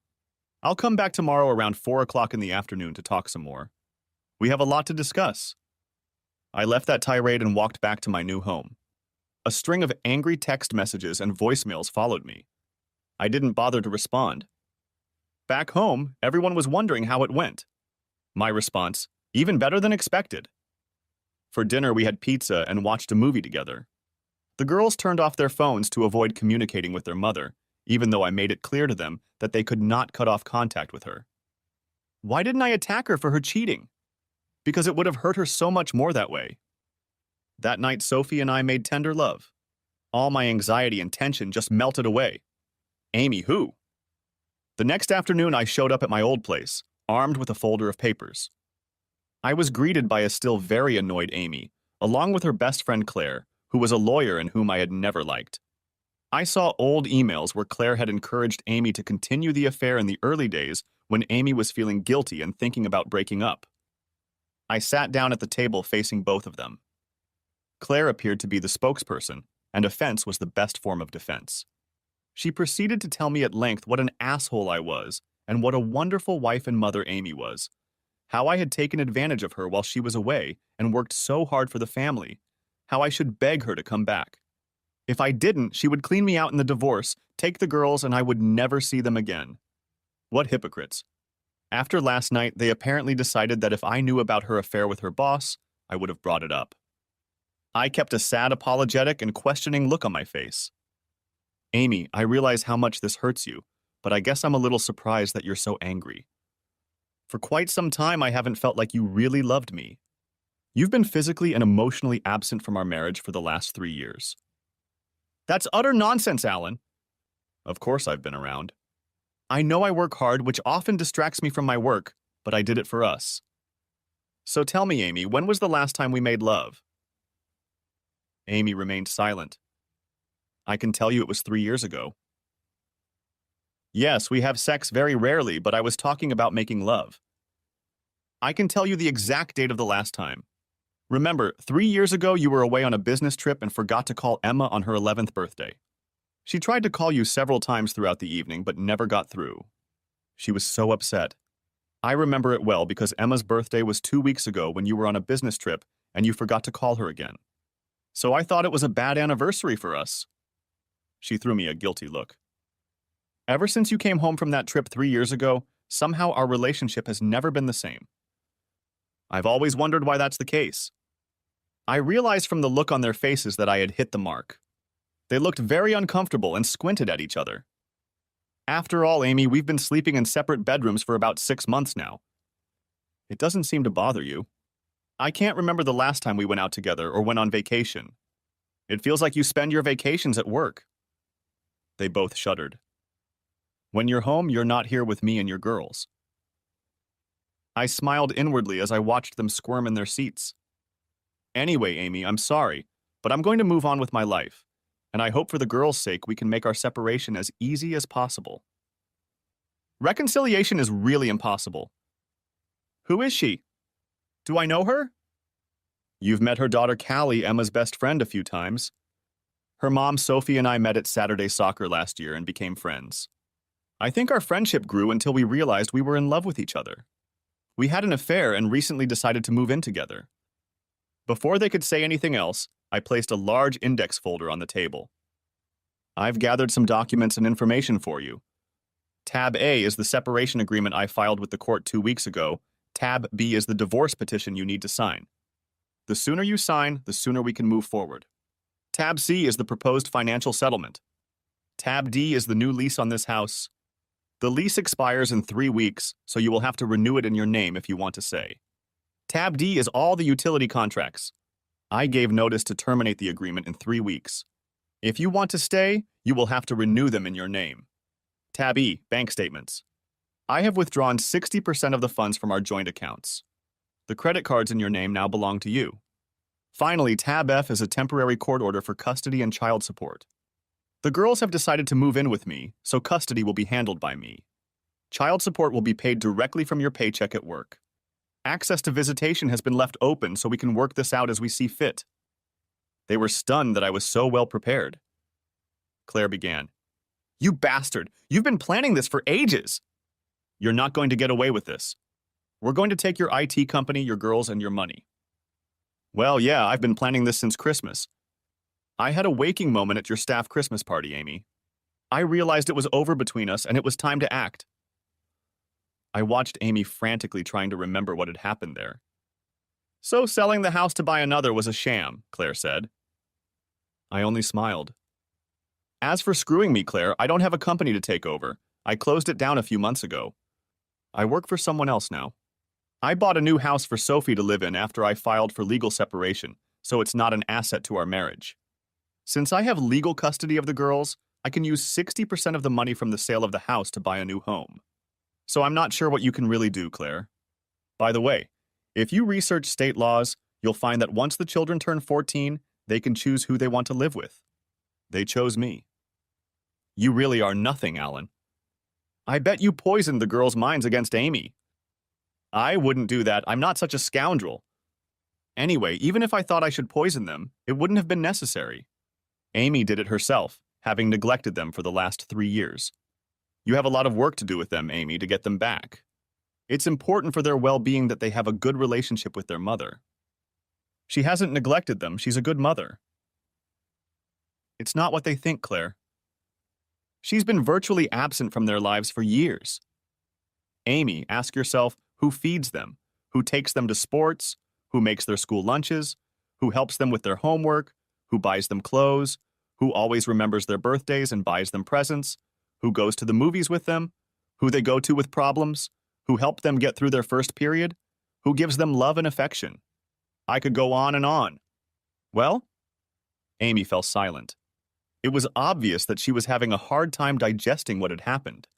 Speaker 1: I'll come back tomorrow around 4 o'clock in the afternoon to talk some more. We have a lot to discuss. I left that tirade and walked back to my new home. A string of angry text messages and voicemails followed me. I didn't bother to respond. Back home, everyone was wondering how it went. My response, even better than expected. For dinner, we had pizza and watched a movie together. The girls turned off their phones to avoid communicating with their mother, even though I made it clear to them that they could not cut off contact with her. Why didn't I attack her for her cheating? Because it would have hurt her so much more that way. That night, Sophie and I made tender love. All my anxiety and tension just melted away. Amy, who? The next afternoon, I showed up at my old place, armed with a folder of papers. I was greeted by a still very annoyed Amy, along with her best friend Claire, who was a lawyer and whom I had never liked. I saw old emails where Claire had encouraged Amy to continue the affair in the early days when Amy was feeling guilty and thinking about breaking up. I sat down at the table facing both of them. Claire appeared to be the spokesperson, and offense was the best form of defense. She proceeded to tell me at length what an asshole I was and what a wonderful wife and mother Amy was, how I had taken advantage of her while she was away and worked so hard for the family, how I should beg her to come back. If I didn't, she would clean me out in the divorce, take the girls, and I would never see them again. What hypocrites. After last night, they apparently decided that if I knew about her affair with her boss, I would have brought it up. I kept a sad, apologetic, and questioning look on my face. Amy, I realize how much this hurts you, but I guess I'm a little surprised that you're so angry. For quite some time, I haven't felt like you really loved me. You've been physically and emotionally absent from our marriage for the last 3 years. That's utter nonsense, Alan. Of course I've been around. I know I work hard, which often distracts me from my work, but I did it for us. So tell me, Amy, when was the last time we made love? Amy remained silent. I can tell you it was 3 years ago. Yes, we have sex very rarely, but I was talking about making love. I can tell you the exact date of the last time. Remember, 3 years ago you were away on a business trip and forgot to call Emma on her 11th birthday. She tried to call you several times throughout the evening, but never got through. She was so upset. I remember it well because Emma's birthday was 2 weeks ago when you were on a business trip and you forgot to call her again. So I thought it was a bad anniversary for us. She threw me a guilty look. Ever since you came home from that trip 3 years ago, somehow our relationship has never been the same. I've always wondered why that's the case. I realized from the look on their faces that I had hit the mark. They looked very uncomfortable and squinted at each other. After all, Amy, we've been sleeping in separate bedrooms for about 6 months now. It doesn't seem to bother you. I can't remember the last time we went out together or went on vacation. It feels like you spend your vacations at work. They both shuddered. When you're home, you're not here with me and your girls. I smiled inwardly as I watched them squirm in their seats. Anyway, Amy, I'm sorry, but I'm going to move on with my life, and I hope for the girls' sake we can make our separation as easy as possible. Reconciliation is really impossible. Who is she? Do I know her? You've met her daughter Callie, Emma's best friend, a few times. Her mom Sophie and I met at Saturday soccer last year and became friends. I think our friendship grew until we realized we were in love with each other. We had an affair and recently decided to move in together. Before they could say anything else, I placed a large index folder on the table. I've gathered some documents and information for you. Tab A is the separation agreement I filed with the court 2 weeks ago. Tab B is the divorce petition you need to sign. The sooner you sign, the sooner we can move forward. Tab C is the proposed financial settlement. Tab D is the new lease on this house. The lease expires in 3 weeks, so you will have to renew it in your name if you want to stay. Tab D is all the utility contracts. I gave notice to terminate the agreement in 3 weeks. If you want to stay, you will have to renew them in your name. Tab E, bank statements. I have withdrawn 60% of the funds from our joint accounts. The credit cards in your name now belong to you. Finally, Tab F is a temporary court order for custody and child support. The girls have decided to move in with me, so custody will be handled by me. Child support will be paid directly from your paycheck at work. Access to visitation has been left open so we can work this out as we see fit. They were stunned that I was so well prepared. Claire began. You bastard! You've been planning this for ages! You're not going to get away with this. We're going to take your IT company, your girls, and your money. Well, yeah, I've been planning this since Christmas. I had a waking moment at your staff Christmas party, Amy. I realized it was over between us and it was time to act. I watched Amy frantically trying to remember what had happened there. So selling the house to buy another was a sham, Claire said. I only smiled. As for screwing me, Claire, I don't have a company to take over. I closed it down a few months ago. I work for someone else now. I bought a new house for Sophie to live in after I filed for legal separation, so it's not an asset to our marriage. Since I have legal custody of the girls, I can use 60% of the money from the sale of the house to buy a new home. So I'm not sure what you can really do, Claire. By the way, if you research state laws, you'll find that once the children turn 14, they can choose who they want to live with. They chose me. You really are nothing, Alan. I bet you poisoned the girls' minds against Amy. I wouldn't do that. I'm not such a scoundrel. Anyway, even if I thought I should poison them, it wouldn't have been necessary. Amy did it herself, having neglected them for the last 3 years. You have a lot of work to do with them, Amy, to get them back. It's important for their well-being that they have a good relationship with their mother. She hasn't neglected them. She's a good mother. It's not what they think, Claire. She's been virtually absent from their lives for years. Amy, ask yourself, who feeds them? Who takes them to sports? Who makes their school lunches? Who helps them with their homework? Who buys them clothes? Who always remembers their birthdays and buys them presents? Who goes to the movies with them? Who they go to with problems? Who help them get through their first period? Who gives them love and affection? I could go on and on. Well? Amy fell silent. It was obvious that she was having a hard time digesting what had happened.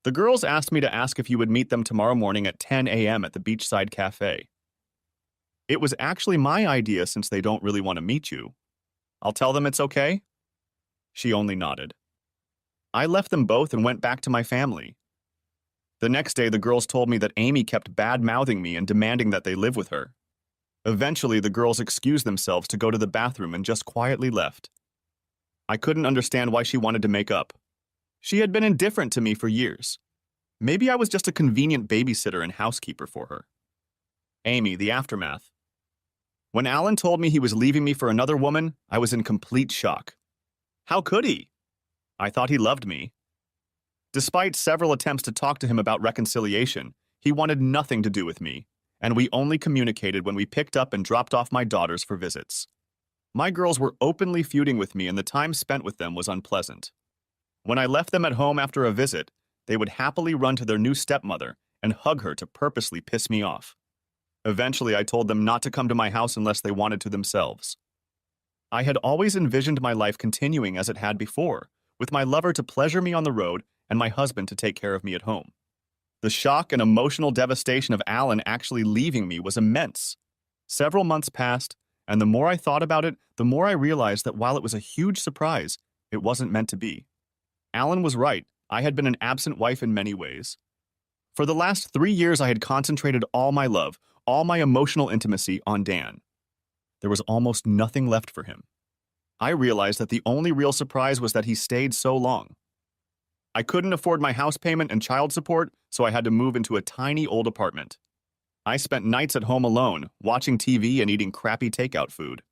Speaker 1: The girls asked me to ask if you would meet them tomorrow morning at 10 a.m. at the Beachside Cafe. It was actually my idea since they don't really want to meet you. I'll tell them it's okay? She only nodded. I left them both and went back to my family. The next day, the girls told me that Amy kept bad-mouthing me and demanding that they live with her. Eventually, the girls excused themselves to go to the bathroom and just quietly left. I couldn't understand why she wanted to make up. She had been indifferent to me for years. Maybe I was just a convenient babysitter and housekeeper for her. Amy, the aftermath. When Alan told me he was leaving me for another woman, I was in complete shock. How could he? I thought he loved me. Despite several attempts to talk to him about reconciliation, he wanted nothing to do with me, and we only communicated when we picked up and dropped off my daughters for visits. My girls were openly feuding with me, and the time spent with them was unpleasant. When I left them at home after a visit, they would happily run to their new stepmother and hug her to purposely piss me off. Eventually, I told them not to come to my house unless they wanted to themselves. I had always envisioned my life continuing as it had before, with my lover to pleasure me on the road and my husband to take care of me at home. The shock and emotional devastation of Alan actually leaving me was immense. Several months passed, and the more I thought about it, the more I realized that while it was a huge surprise, it wasn't meant to be. Alan was right. I had been an absent wife in many ways. For the last 3 years, I had concentrated all my love, all my emotional intimacy on Dan. There was almost nothing left for him. I realized that the only real surprise was that he stayed so long. I couldn't afford my house payment and child support, so I had to move into a tiny old apartment. I spent nights at home alone, watching TV and eating crappy takeout food.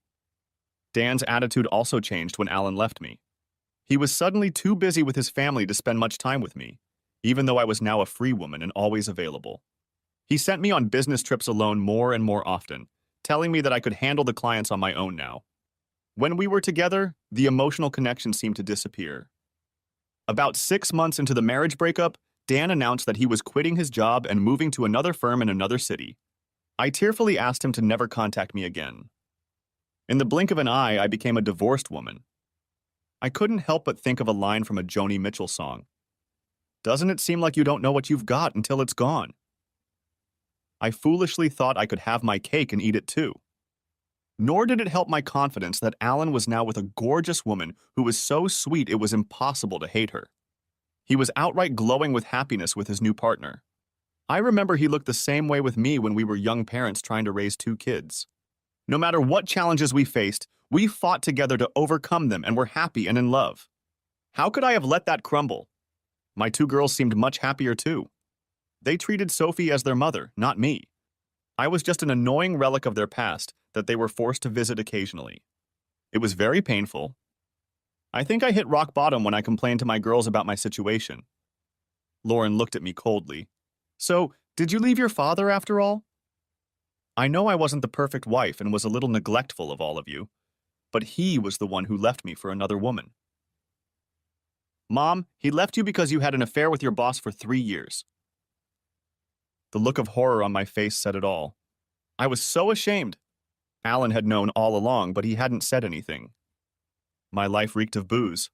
Speaker 1: Dan's attitude also changed when Alan left me. He was suddenly too busy with his family to spend much time with me, even though I was now a free woman and always available. He sent me on business trips alone more and more often, telling me that I could handle the clients on my own now. When we were together, the emotional connection seemed to disappear. About 6 months into the marriage breakup, Dan announced that he was quitting his job and moving to another firm in another city. I tearfully asked him to never contact me again. In the blink of an eye, I became a divorced woman. I couldn't help but think of a line from a Joni Mitchell song. Doesn't it seem like you don't know what you've got until it's gone? I foolishly thought I could have my cake and eat it too. Nor did it help my confidence that Alan was now with a gorgeous woman who was so sweet it was impossible to hate her. He was outright glowing with happiness with his new partner. I remember he looked the same way with me when we were young parents trying to raise 2 kids. No matter what challenges we faced, we fought together to overcome them and were happy and in love. How could I have let that crumble? My 2 girls seemed much happier too. They treated Sophie as their mother, not me. I was just an annoying relic of their past that they were forced to visit occasionally. It was very painful. I think I hit rock bottom when I complained to my girls about my situation. Lauren looked at me coldly. So, did you leave your father after all? I know I wasn't the perfect wife and was a little neglectful of all of you, but he was the one who left me for another woman. Mom, he left you because you had an affair with your boss for 3 years. The look of horror on my face said it all. I was so ashamed. Alan had known all along, but he hadn't said anything. My life reeked of booze.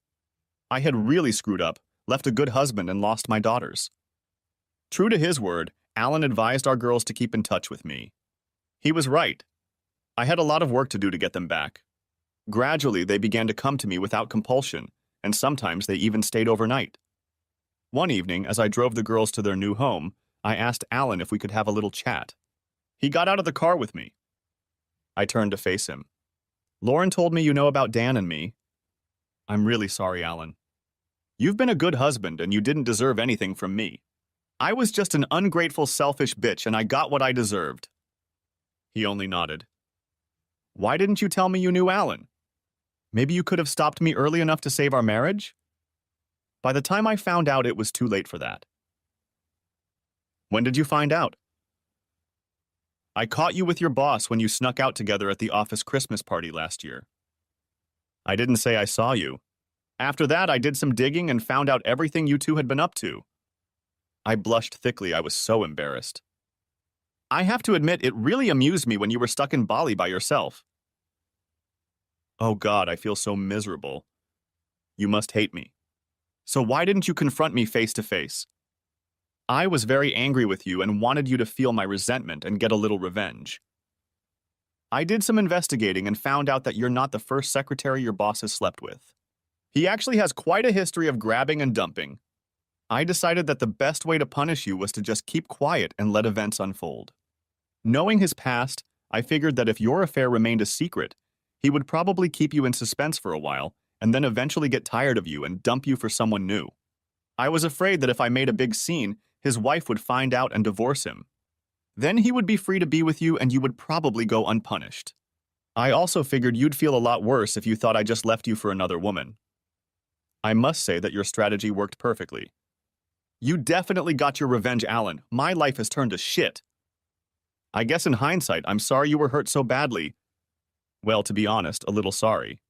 Speaker 1: I had really screwed up, left a good husband, and lost my daughters. True to his word, Alan advised our girls to keep in touch with me. He was right. I had a lot of work to do to get them back. Gradually, they began to come to me without compulsion, and sometimes they even stayed overnight. One evening, as I drove the girls to their new home, I asked Alan if we could have a little chat. He got out of the car with me. I turned to face him. Lauren told me you know about Dan and me. I'm really sorry, Alan. You've been a good husband and you didn't deserve anything from me. I was just an ungrateful, selfish bitch and I got what I deserved. He only nodded. Why didn't you tell me you knew Alan? Maybe you could have stopped me early enough to save our marriage? By the time I found out, it was too late for that. When did you find out? I caught you with your boss when you snuck out together at the office Christmas party last year. I didn't say I saw you. After that, I did some digging and found out everything you two had been up to. I blushed thickly. I was so embarrassed. I have to admit, it really amused me when you were stuck in Bali by yourself. Oh God, I feel so miserable. You must hate me. So why didn't you confront me face to face? I was very angry with you and wanted you to feel my resentment and get a little revenge. I did some investigating and found out that you're not the first secretary your boss has slept with. He actually has quite a history of grabbing and dumping. I decided that the best way to punish you was to just keep quiet and let events unfold. Knowing his past, I figured that if your affair remained a secret, he would probably keep you in suspense for a while and then eventually get tired of you and dump you for someone new. I was afraid that if I made a big scene, his wife would find out and divorce him. Then he would be free to be with you and you would probably go unpunished. I also figured you'd feel a lot worse if you thought I just left you for another woman. I must say that your strategy worked perfectly. You definitely got your revenge, Alan. My life has turned to shit. I guess in hindsight, I'm sorry you were hurt so badly. Well, to be honest, a little sorry.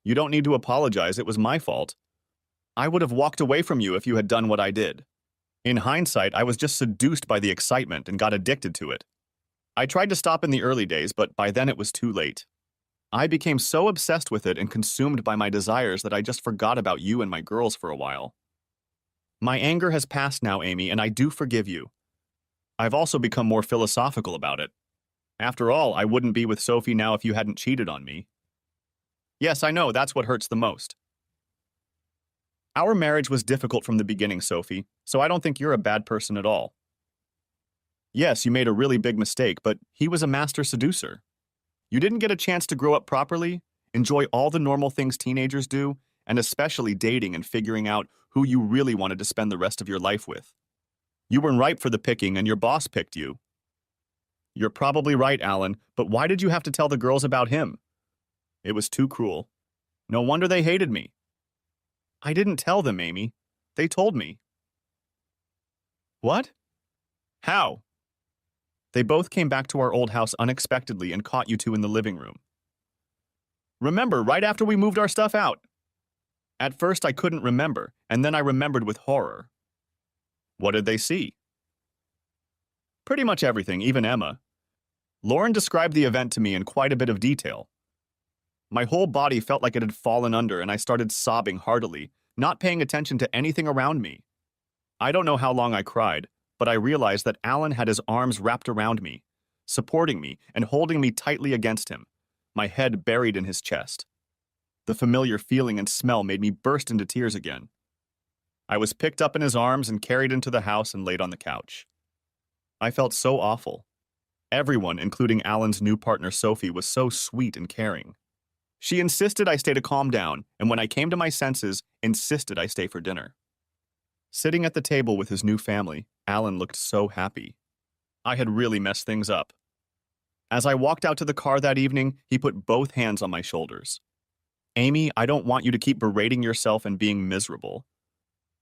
Speaker 1: You don't need to apologize, it was my fault. I would have walked away from you if you had done what I did. In hindsight, I was just seduced by the excitement and got addicted to it. I tried to stop in the early days, but by then it was too late. I became so obsessed with it and consumed by my desires that I just forgot about you and my girls for a while. My anger has passed now, Amy, and I do forgive you. I've also become more philosophical about it. After all, I wouldn't be with Sophie now if you hadn't cheated on me. Yes, I know, that's what hurts the most. Our marriage was difficult from the beginning, Sophie, so I don't think you're a bad person at all. Yes, you made a really big mistake, but he was a master seducer. You didn't get a chance to grow up properly, enjoy all the normal things teenagers do, and especially dating and figuring out who you really wanted to spend the rest of your life with. You weren't ripe for the picking, and your boss picked you. You're probably right, Alan, but why did you have to tell the girls about him? It was too cruel. No wonder they hated me. I didn't tell them, Amy. They told me. What? How? They both came back to our old house unexpectedly and caught you two in the living room. Remember, right after we moved our stuff out. At first I couldn't remember, and then I remembered with horror. What did they see? Pretty much everything, even Emma. Lauren described the event to me in quite a bit of detail. My whole body felt like it had fallen under, and I started sobbing heartily, not paying attention to anything around me. I don't know how long I cried, but I realized that Alan had his arms wrapped around me, supporting me and holding me tightly against him, my head buried in his chest. The familiar feeling and smell made me burst into tears again. I was picked up in his arms and carried into the house and laid on the couch. I felt so awful. Everyone, including Alan's new partner Sophie, was so sweet and caring. She insisted I stay to calm down, and when I came to my senses, insisted I stay for dinner. Sitting at the table with his new family, Alan looked so happy. I had really messed things up. As I walked out to the car that evening, he put both hands on my shoulders. Amy, I don't want you to keep berating yourself and being miserable.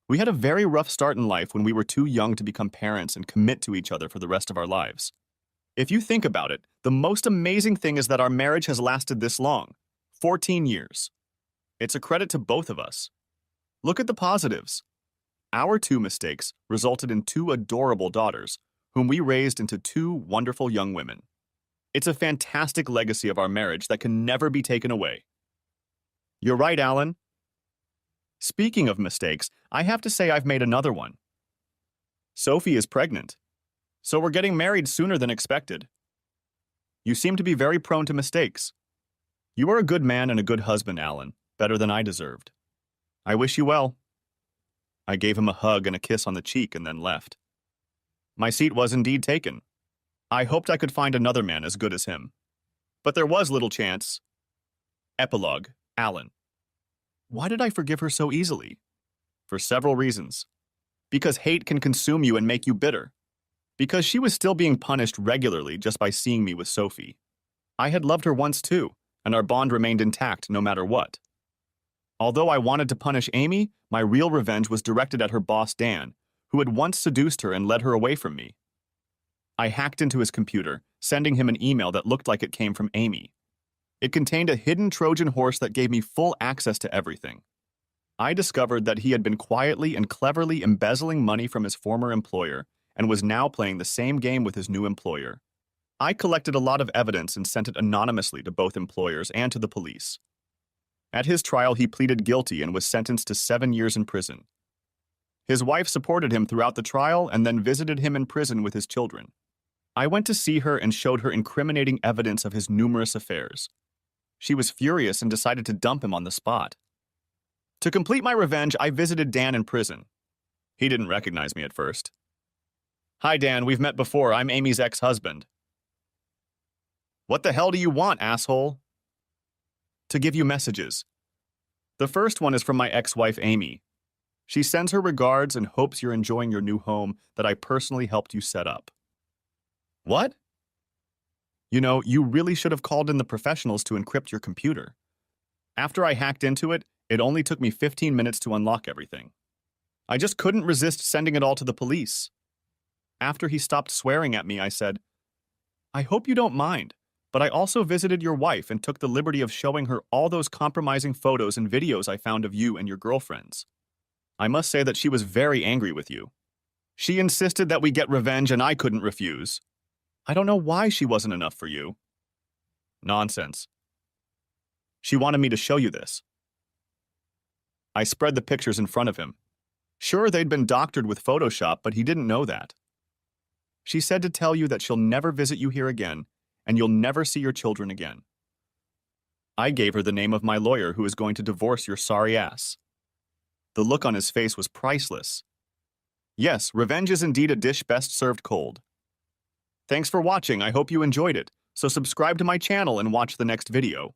Speaker 1: We had a very rough start in life when we were too young to become parents and commit to each other for the rest of our lives. If you think about it, the most amazing thing is that our marriage has lasted this long, 14 years. It's a credit to both of us. Look at the positives. Our 2 mistakes resulted in 2 adorable daughters, whom we raised into 2 wonderful young women. It's a fantastic legacy of our marriage that can never be taken away. You're right, Alan. Speaking of mistakes, I have to say I've made another one. Sophie is pregnant, so we're getting married sooner than expected. You seem to be very prone to mistakes. You are a good man and a good husband, Alan, better than I deserved. I wish you well. I gave him a hug and a kiss on the cheek and then left. My seat was indeed taken. I hoped I could find another man as good as him. But there was little chance. Epilogue, Alan. Why did I forgive her so easily? For several reasons. Because hate can consume you and make you bitter. Because she was still being punished regularly just by seeing me with Sophie. I had loved her once too, and our bond remained intact no matter what. Although I wanted to punish Amy, my real revenge was directed at her boss Dan, who had once seduced her and led her away from me. I hacked into his computer, sending him an email that looked like it came from Amy. It contained a hidden Trojan horse that gave me full access to everything. I discovered that he had been quietly and cleverly embezzling money from his former employer and was now playing the same game with his new employer. I collected a lot of evidence and sent it anonymously to both employers and to the police. At his trial, he pleaded guilty and was sentenced to 7 years in prison. His wife supported him throughout the trial and then visited him in prison with his children. I went to see her and showed her incriminating evidence of his numerous affairs. She was furious and decided to dump him on the spot. To complete my revenge, I visited Dan in prison. He didn't recognize me at first. Hi, Dan, we've met before. I'm Amy's ex-husband. What the hell do you want, asshole? To give you messages. The first one is from my ex-wife, Amy. She sends her regards and hopes you're enjoying your new home that I personally helped you set up. What? You know, you really should have called in the professionals to encrypt your computer. After I hacked into it, it only took me 15 minutes to unlock everything. I just couldn't resist sending it all to the police. After he stopped swearing at me, I said, I hope you don't mind, but I also visited your wife and took the liberty of showing her all those compromising photos and videos I found of you and your girlfriends. I must say that she was very angry with you. She insisted that we get revenge and I couldn't refuse. I don't know why she wasn't enough for you. Nonsense. She wanted me to show you this. I spread the pictures in front of him. Sure, they'd been doctored with Photoshop, but he didn't know that. She said to tell you that she'll never visit you here again, and you'll never see your children again. I gave her the name of my lawyer who is going to divorce your sorry ass. The look on his face was priceless. Yes, revenge is indeed a dish best served cold. Thanks for watching. I hope you enjoyed it. So subscribe to my channel and watch the next video.